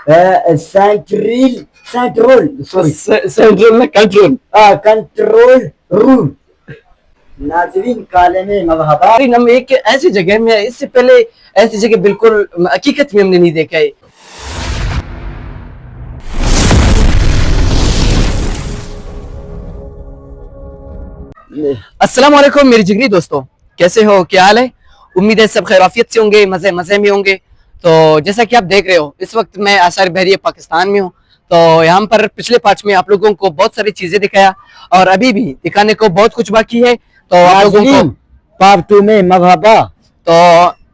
Central central sorry central में control control room. नाजरीन काले में मरहबा। हम एक ऐसी जगह में है, इससे पहले ऐसी जगह बिल्कुल हकीकत में हमने नहीं देखा है। अस्सलाम वालेकुम मेरे जिगरी दोस्तों, कैसे हो, क्या हाल है? उम्मीद है सब खैराफियत से होंगे, मजे मजे में होंगे। तो जैसा कि आप देख रहे हो, इस वक्त मैं आसार बहरिया पाकिस्तान में हूँ। तो यहाँ पर पिछले पार्ट में आप लोगों को बहुत सारी चीजें दिखाया और अभी भी दिखाने को बहुत कुछ बाकी है। तो आप लोगों को पार्ट 2 में मरहबा। तो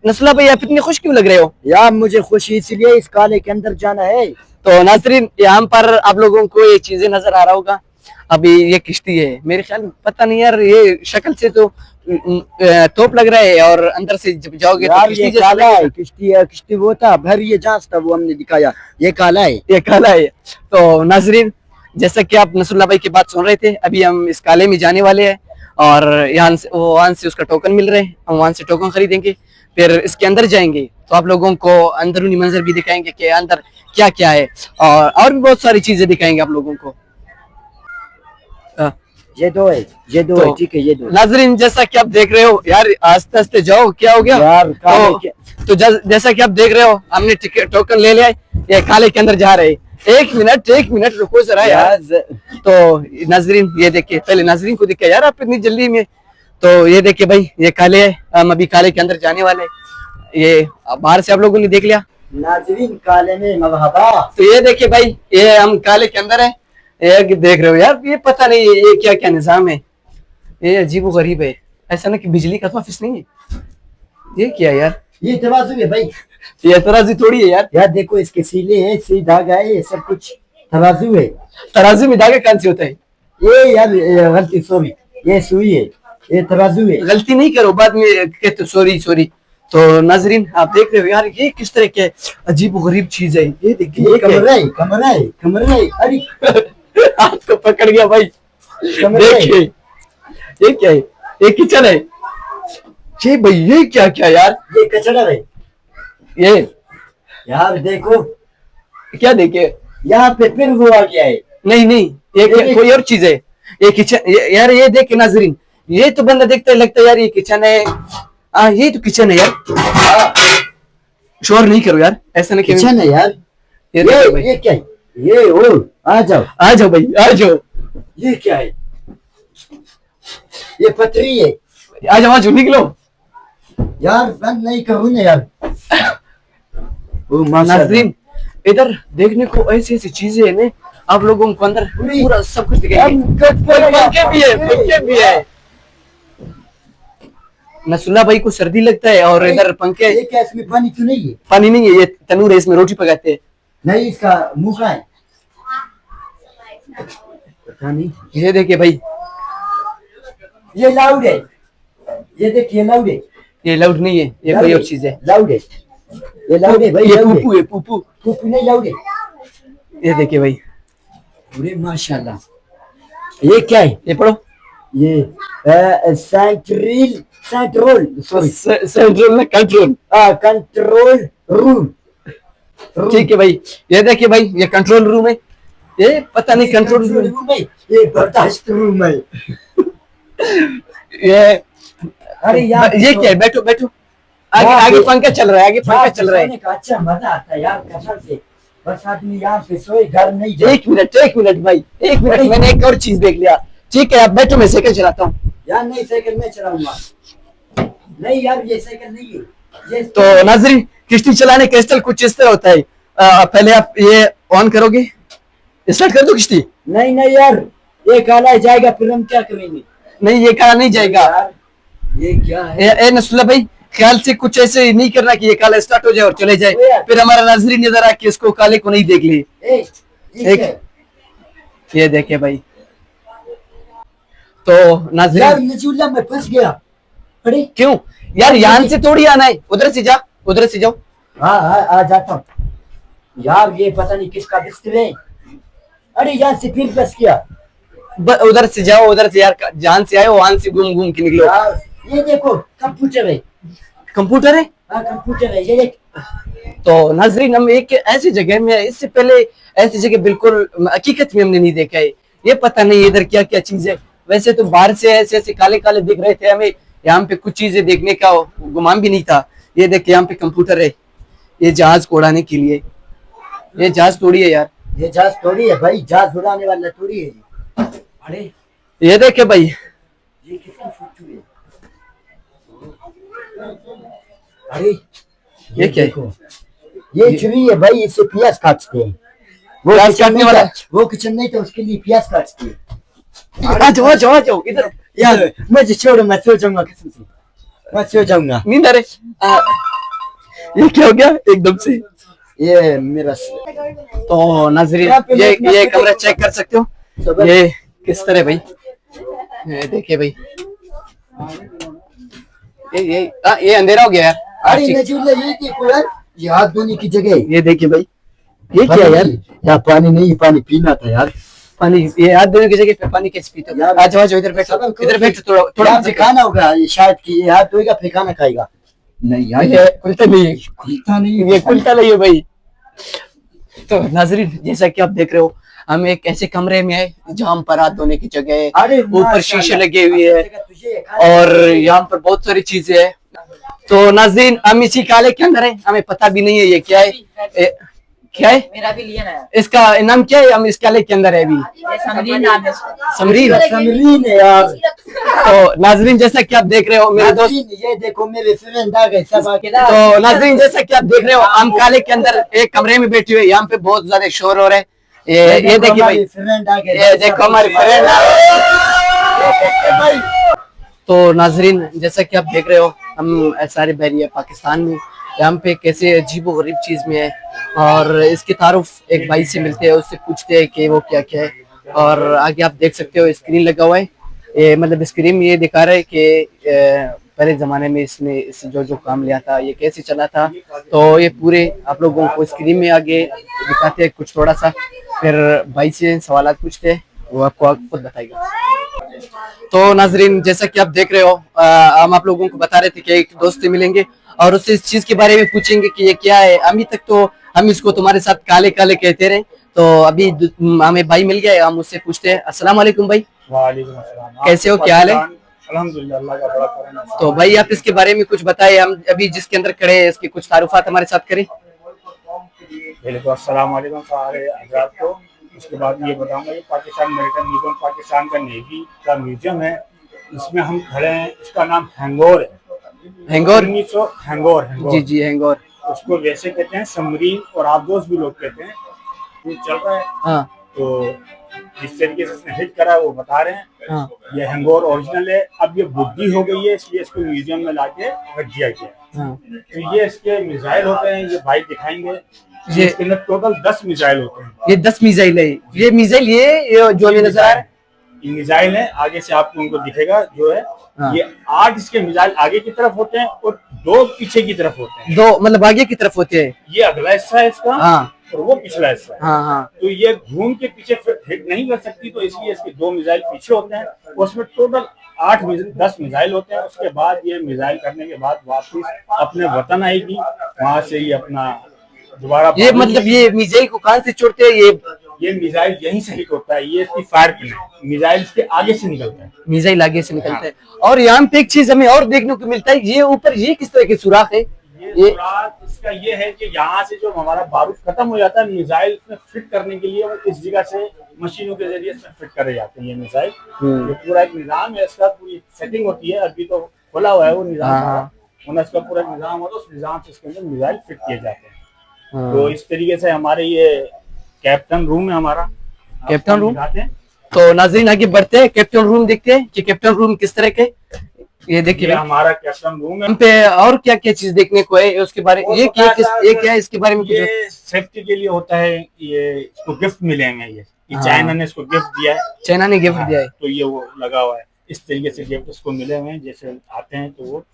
नसला भाई, आप इतने खुश क्यों लग रहे हो? यार मुझे खुशी इसलिए इस काले के अंदर जाना है। तो नाजरीन, यहाँ पर आप लोगों को ये चीजें नजर आ रहा होगा। अभी ये किश्ती है, मेरे ख्याल पता नहीं यार, ये शक्ल से तो तोप लग रहा है और अंदर से जब जाओगे तो किश्ती जैसा काला है। किश्ती है, किश्ती वो था भर ये जहाज था, वो हमने दिखाया। ये काला है, ये काला है। तो नाजरीन, जैसा कि आप नसरुल्लाह भाई की बात सुन रहे थे, अभी हम इस काले में जाने वाले हैं और वहां से उसका टोकन मिल रहे हैं। हम वहां से टोकन खरीदेंगे, फिर इसके अंदर जाएंगे तो आप लोगों को अंदरूनी मंजर भी दिखाएंगे कि अंदर क्या क्या है और भी बहुत सारी चीजें दिखाएंगे आप लोगों को। ये दो है, ये दो है, ठीक है ये दो। नाजरीन, जैसा कि आप देख रहे हो यार, आस्ते आस्ते जाओ, क्या हो गया यार तो जैसा कि आप देख रहे हो, हमने टोकन ले लिया है, ये काले के अंदर जा रहे हैं। एक मिनट रुको जरा यार। तो नाजरीन ये देखिए, पहले नाजरीन को दिखे यार, आप इतनी जल्दी में। तो ये देखिए भाई, ये काले है, हम अभी काले के अंदर जाने वाले। ये बाहर से आप लोगों ने देख लिया। नाजरीन काले में मरहबा। तो ये देखिए भाई, ये हम काले के अंदर है। ये देख रहे हो यार, ये पता नहीं ये क्या क्या निजाम है, ये अजीब गरीब है। ऐसा ना कि बिजली का तो ऑफिस नहीं है। ये क्या यार, ये तराजू है भाई। ये तराजू थोड़ी है यार। यार देखो, इसके सीले हैं, सी धागा है, ये सब कुछ तराजू है। तराजू में धागा कौन से होता है? ये यार गलती, सॉरी, ये सुई है, ये तराजू है। गलती नहीं करो, बाद में कहते सॉरी। तो नाजरीन आप देख रहे हो यार, ये किस तरह के अजीब गरीब चीज है। ये देखिए, कमरा है। अरे हाथ को पकड़ गया भाई। देखिए ये क्या है, ये किचन है। जी भाई, ये क्या क्या यार, ये कचरा है। ये यार देखो, क्या देखे, यहाँ पे फिर वो आ गया है। नहीं, ये कोई और चीज है। ये किचन यार, ये देखे नाजरीन, ये तो बंदा देखता है लगता है यार ये किचन है। ये तो किचन है यार। शोर नहीं करो यार, ऐसा नहीं किचन है यार। ये क्या है? ये आ जाओ भाई, आ जाओ। ये क्या है? ये पथरी है। आ जाओ निकलो यार, बंद नहीं करूँ ना यार। नाज़रीन, इधर देखने को ऐसी ऐसी चीजें है ना, आप लोगों को अंदर पूरा सब कुछ दिखाएंगे। पंखे भी है। नसरुल्लाह भाई को सर्दी लगता है और इधर पंखे। ये क्या, इसमें पानी क्यों नहीं है? पानी नहीं है, ये तनूर है, इसमें रोटी पकाते हैं। नहीं, इसका मुंह का है। पता नहीं। ये देखिए भाई, ये लाउड है। ये देखिए लाउड है। ये लाउड नहीं है, ये कोई और चीज है। लाउड है, ये लाउड है भाई। ये पुप्पू है, पुप्पू नहीं, लाउड है। ये देखिए भाई, अरे माशाल्लाह। ये क्या है? ये पढ़ो। ये सेंट्रल सॉरी सेंट्रल में कंट्रोल कंट्रोल रूम। ठीक है भाई, ये देखिए भाई, ये कंट्रोल रूम है। ये पता नहीं कंट्रोल रूम है, ये बर्दाश्त रूम है। ये अरे यार, ये क्या है? बैठो आगे पंखा चल रहा है, आगे पंखा चल रहा है। अच्छा मजा आता है यार कसम से। बस आदमी यहाँ पे सोए, घर नहीं जाए। एक मिनट भाई, एक मिनट, मैंने एक और चीज देख लिया। ठीक है आप बैठो, मैं साइकिल चलाता हूँ। यार नहीं, साइकिल मैं चलाऊंगा। नहीं यार, ये साइकिल नहीं है ये। तो नाज़रीन, किश्ती चलाने का स्टाइल कुछ इस तरह होता है। पहले आप ये ऑन करोगे, स्टार्ट कर दो किश्ती। नहीं यार, ये काला जाएगा, फिर हम क्या करेंगे? नहीं, ये काला नहीं जाएगा। ये क्या है? नसरुल्लाह भाई, ख्याल से कुछ ऐसे नहीं करना कि ये काला स्टार्ट हो जाए और चले जाए, फिर हमारा नाज़रीन इधर आके इसको काले को नहीं देख ली। ये देखे भाई, तो नाज़रीन नजरुल्लाह मैं फंस गया। अरे क्यों यार, यहाँ से थोड़ी आना है, उधर से जाओ। हाँ आ जाता हूँ यार। ये पता नहीं किसका बिस्तर है। अरे यहाँ से फिर फंस गया। उधर से जाओ, उधर से यार, जहां से आए वहां से घूम के निकलो। ये देखो, कंप्यूटर है। कंप्यूटर है? हाँ कंप्यूटर है, ये देख। तो नाजरीन हम एक ऐसी जगह में, इससे पहले ऐसी जगह बिल्कुल हकीकत में हमने नहीं देखा है। ये पता नहीं इधर क्या क्या चीज है। वैसे तो बाहर से ऐसे ऐसे काले काले दिख रहे थे हमें, यहाँ पे कुछ चीजें देखने का गुमान भी नहीं था। ये देख यहाँ पे कंप्यूटर है, ये जहाज को उड़ाने के लिए। ये जहाज थोड़ी है यार, ये जहाज थोड़ी है भाई, जहाज उड़ाने वाला थोड़ी है ये। अरे ये देखे भाई, ये किसकी फोटो है? अरे ये क्या है? देखो, ये छुरी है भाई, इससे प्याज काटते हैं। वो प्याज किचन काटने नहीं वाला? था, वो किचन नहीं था, उसके लिए प्याज काटते हैं। आ जाओ आ जाओ आ जाओ इधर। यार मुझे छोड़ो, मैं सो जाऊंगा कसम से, मैं सो जाऊंगा। नींद आ रही। ये क्या हो गया एकदम से? ये मेरा तो नाजरीन ये कमरा चेक कर सकते हो, ये किस तरह भाई, ये देखिए भाई, ये अंधेरा हो गया यार। अरे नजूल्ला, ये देखो यार, ये हाथ धोने की जगह है। ये देखिए भाई, ये क्या यार? यहाँ पानी नहीं, पानी पीना था यार। पानी, ये हाथ धोने की जगह पे पानी कैसे पीते हो? आ जाओ आ जाओ इधर बैठो, इधर बैठो, थोड़ा थोड़ा सिखाना होगा ये शायद कि ये हाथ धोएगा फिर खाना खाएगा। नहीं यार, ये खुलता नहीं है, खुलता नहीं, ये खुलता नहीं है भाई। तो नाजरीन जैसा कि आप देख रहे हो, हम एक ऐसे कमरे में है जहाँ पर हाथ धोने की जगह है, अरे ऊपर शीशे लगे हुए है और यहाँ पर बहुत सारी चीजें है। तो नाजरीन हम इसी काले के अंदर है, हमें पता भी नहीं है ये क्या है। क्या है? मेरा भी लिया ना, इसका नाम क्या है? हम इस काले के अंदर है अभी। ये समरीन नाम है इसका। समरीन, समरीन है यार। तो नाजरीन जैसा कि आप देख रहे हो मेरे दोस्त, ये देखो मेरे फ्रेंड आ गए सब आके। तो नाजरीन जैसा कि आप देख रहे हो हम काले के अंदर एक कमरे में बैठे हुए, यहाँ पे बहुत ज्यादा शोर हो रहा है। ये देखिए भाई, फ्रेंड आ गए, ये देखो हमारे फ्रेंड। तो नाजरीन जैसा कि आप देख रहे हो हम सारे बहरिया पाकिस्तान में यहाँ पे कैसे अजीब व गरीब चीज में है, और इसके तारुफ एक भाई से मिलते हैं, उससे पूछते हैं कि वो क्या क्या है। और आगे आप देख सकते हो स्क्रीन लगा हुआ है, ये मतलब स्क्रीन में ये दिखा रहा है कि पहले जमाने में इसने इस जो काम लिया था ये कैसे चला था। तो ये पूरे आप लोगों को स्क्रीन में आगे दिखाते हैं कुछ थोड़ा सा, फिर भाई से सवाल पूछते हैं, वो आपको खुद बताएगा। तो नाजरीन जैसा कि आप देख रहे हो हम आप लोगों को बता रहे थे कि एक दोस्त से मिलेंगे और उससे इस चीज के बारे में पूछेंगे कि ये क्या है। अभी तक तो हम इसको तुम्हारे साथ काले काले कहते रहे, तो अभी हमें भाई मिल गया, हम उससे पूछते हैं। अस्सलाम वालेकुम भाई। वालेकुम अस्सलाम। कैसे हो, क्या हाल है? अल्हम्दुलिल्लाह, अल्लाह का बड़ा करम है। तो भाई आप इसके बारे में कुछ बताए, हम अभी जिसके अंदर खड़े हैं इसके कुछ तारुफात हमारे साथ करें। पहले तो अस्सलाम वालेकुम सारे हज़रात को। उसके बाद ये बताऊंगा ये पाकिस्तान मेरिटाइम म्यूजियम, पाकिस्तान का नेवी का म्यूजियम है, इसमें हम खड़े हैं। इसका नाम हैंगोर है। हैंगोर? 1900 हैंगोर, जी जी हैंगोर। उसको वैसे कहते हैं समरीन और आबदोस भी लोग कहते हैं। वो चल रहा है। हाँ तो जिस तरीके से इसने हिट करा है वो बता रहे हैं। हाँ ये हैंगोर ओरिजिनल है, अब ये बुद्धि हो गई है इसलिए इसको म्यूजियम में लाके रख दिया गया। हाँ। तो ये इसके मिसाइल होते हैं, ये भाई दिखाएंगे। ये इसके अंदर टोटल 10 मिसाइल होते हैं। ये 10 मिसाइल है, ये मिसाइल ये जो हमें नजर आ रहा है ये मिसाइल है, आगे से आपको उनको दिखेगा जो है। हाँ। ये 8 इसके मिसाइल आगे की तरफ होते हैं और 2 पीछे की तरफ होते हैं। दो मतलब आगे की तरफ होते हैं। ये अगला हिस्सा है इसका। हाँ और वो पिछला हिस्सा है। हाँ हाँ। तो ये घूम के पीछे हिट नहीं कर सकती, तो इसलिए इसके 2 मिसाइल पीछे होते हैं। उसमें टोटल 10 मिसाइल होते हैं। उसके बाद ये मिसाइल करने के बाद वापस अपने वतन आएगी, वहां से ये अपना दोबारा। ये मतलब ये मिसाइल को कहां से छोड़ते हैं? ये मिसाइल यहीं से हिट होता है, ये इसकी फायर पिन है। मिसाइल इसके आगे से निकलता है, मिसाइल आगे से निकलता है। और यहाँ पे एक चीज हमें और देखने को मिलता है, ये ऊपर ये किस तरह के सुराख है? ये इसका ये है कि यहाँ से जो हमारा बारूद खत्म हो जाता है, मिसाइल इसमें फिट करने के लिए वो इस जगह से मशीनों के जरिए इसमें फिट करे जाते हैं ये मिसाइल। ये पूरा एक निजाम है, इसका पूरी सेटिंग होती है। अभी तो खुला हुआ है वो निजाम, इसका पूरा निजाम होता है, उस निजाम से इसके अंदर मिसाइल फिट किए जाते हैं। तो इस तरीके से हमारे ये कैप्टन रूम है हमारा। कैप्टन रूम तो नाज़रीन आगे बढ़ते हैं, कैप्टन रूम देखते हैं कि कैप्टन रूम किस तरह के। ये देखिए हमारा कैप्टन रूम है। पे और क्या क्या चीज देखने को है उसके बारे में, ये क्या है इसके बारे में? ये सेफ्टी के लिए होता है, ये इसको गिफ्ट मिले हैं। ये चाइना ने इसको गिफ्ट दिया है। चाइना ने गिफ्ट दिया है, तो ये वो लगा हुआ है। इस तरीके से गिफ्ट इसको मिले हुए हैं, जैसे आते हैं तो वो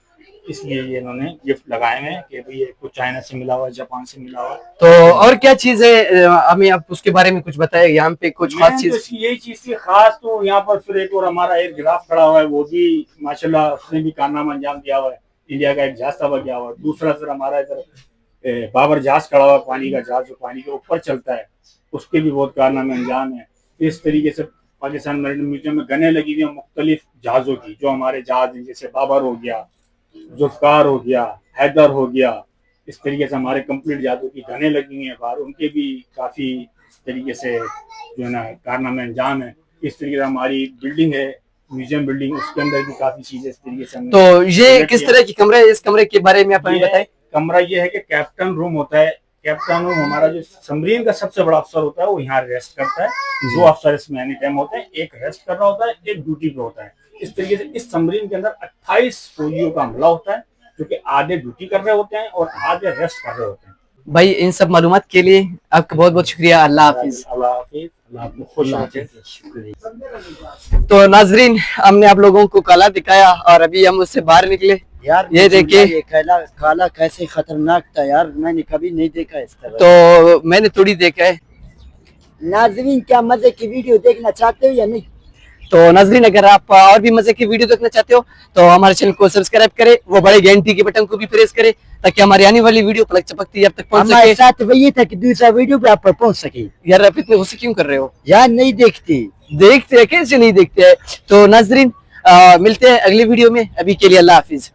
इसलिए ये इन्होंने गिफ्ट लगाए हुए हैं कि भाई ये कुछ चाइना से मिला हुआ है, जापान से मिला हुआ है। तो और क्या चीज है हमें आप उसके बारे में कुछ बताए, यहाँ पे कुछ खास चीज? तो यही चीज थी खास। तो यहाँ पर फिर एक और हमारा एयर गिराफ खड़ा हुआ है, वो भी माशाल्लाह उसने भी कारनामा अंजाम दिया हुआ है। इंडिया का एक जहाज तबाह किया हुआ है। दूसरा फिर हमारा इधर बाबर जहाज खड़ा हुआ, पानी का जहाज जो पानी के ऊपर चलता है, उसके भी बहुत कारनामे अंजाम है। इस तरीके से पाकिस्तान मरीन म्यूजियम में गनें लगी हुई हैं मुख्तलिफ जहाज़ों की, जो हमारे जहाज हैं, जैसे बाबर हो गया, जुल्फकार हो गया, हैदर हो गया। इस तरीके से हमारे कंप्लीट जहाज़ों की गनें लगी हुई हैं बाहर, उनके भी काफ़ी तरीके से जो है ना कारनामे अंजाम है। इस तरीके से हमारी बिल्डिंग है, म्यूजियम बिल्डिंग, उसके अंदर भी काफ़ी चीज़ें इस तरीके से हमने तो ये select किस किया। तरह की कमरा है? इस कमरे के बारे में आप हमें ये बताएं। कमरा ये है कि कैप्टन रूम होता है। कैप्टन रूम हमारा जो सबमरीन का सबसे बड़ा अफसर होता है, वो यहाँ रेस्ट करता है। दो अफसर इसमें एनी टाइम होते हैं, एक रेस्ट कर रहा होता है, एक ड्यूटी पे होता है। इस तरीके से इस सबमरीन के अंदर 28 फौजियों का हमला होता है, जो कि आधे ड्यूटी कर रहे होते हैं और आधे रेस्ट कर रहे होते हैं। भाई इन सब मालूमात के लिए आपका बहुत बहुत शुक्रिया। अल्लाह हाफिज। अल्लाह हाफिज, अल्लाह आपको खुश रखे। शुक्रिया तो नाजरीन, हमने आप लोगों को काला दिखाया और अभी हम उससे बाहर निकले। यार। ये देखिए, ये काला काला कैसे खतरनाक था यार, मैंने कभी नहीं देखा इस तरह। तो मैंने थोड़ी देखा है। नाजरीन, क्या मजे की वीडियो देखना चाहते हो या नहीं? तो नाजरीन, अगर आप और भी मजे की वीडियो देखना चाहते हो तो हमारे चैनल को सब्सक्राइब करें, वो बड़े घंटी के बटन को भी प्रेस करें, ताकि हमारी आने वाली वीडियो पलक चपकती आप तक पहुंच हमारे सके। साथ वही था कि दूसरा वीडियो पे आप पर पहुंच सके। यार आप इतने गुस्से क्यों कर रहे हो? यार नहीं देखती। देखते हैं, कैसे नहीं देखते हैं। तो नाजरीन, मिलते हैं अगली वीडियो में। अभी के लिए अल्लाह हाफिज।